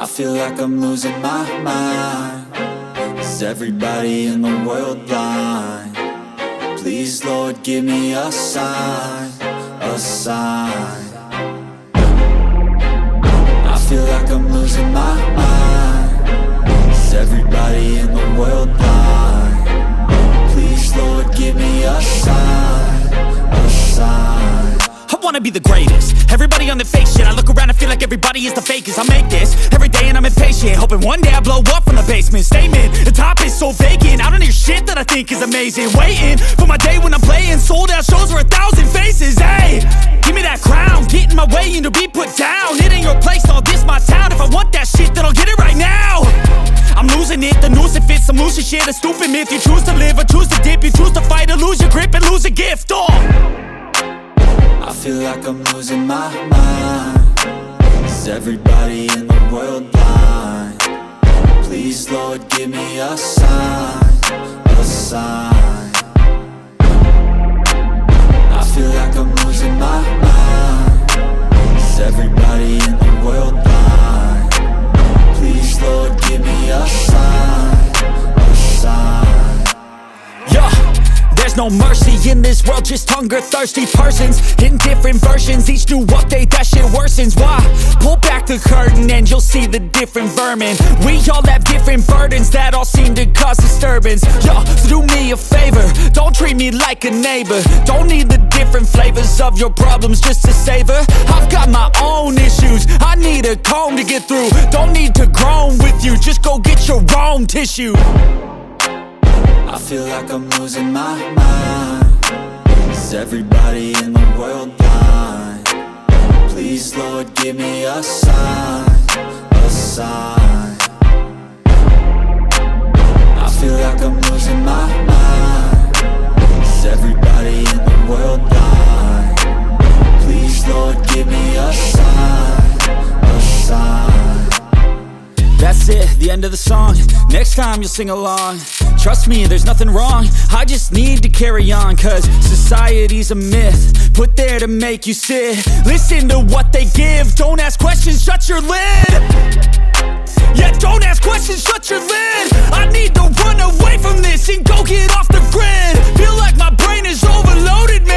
I feel like I'm losing my mind. Is everybody in the world blind? Please, Lord, give me a sign, a sign. I feel like I'm losing my mind. Is everybody in the world blind? Please, Lord, give me a sign, a sign. I wanna be the greatest. Everybody on the fake shit. I look around and feel like everybody is the fakest. I make this every day and I'm impatient, hoping one day I blow up from the basement. Statement, the top is so vacant. I don't hear shit that I think is amazing. Waiting for my day when I'm playing sold out shows for 1,000 faces. Hey, give me that crown, get in my way and to be put down. It ain't your place, no, this my town. If I want that shit, then I'll get it right now. I'm losing it, the noose it fits. Some losing shit, a stupid myth. You choose to live or choose to dip. You choose to fight or lose your grip and lose a gift. I feel like I'm losing my mind. Is everybody in the world blind? Please, Lord, give me a sign, a sign. I feel like I'm losing my mind. Is everybody in the world blind? Please, Lord, give me a sign, a sign. Yeah. There's no mercy in this world, just hunger-thirsty persons in different versions. Each new update, that shit worsens. Why? Pull back the curtain and you'll see the different vermin. We all have different burdens that all seem to cause disturbance. Yo, so do me a favor, don't treat me like a neighbor. Don't need the different flavors of your problems just to savor. I've got my own issues, I need a comb to get through. Don't need to groan with you, just go get your own tissue. I feel like I'm losing my mind. Is everybody in the world blind? Please, Lord, give me a sign, a sign. I feel like I'm losing my mind. Is everybody in the world blind? Please, Lord, give me a sign, a sign. That's it, the end of the song. Next time you'll sing along. Trust me, there's nothing wrong. I just need to carry on, cause society's a myth put there to make you sit. Listen to what they give. Don't ask questions, shut your lid. Yeah, don't ask questions, shut your lid. I need to run away from this and go get off the grid. Feel like my brain is overloaded.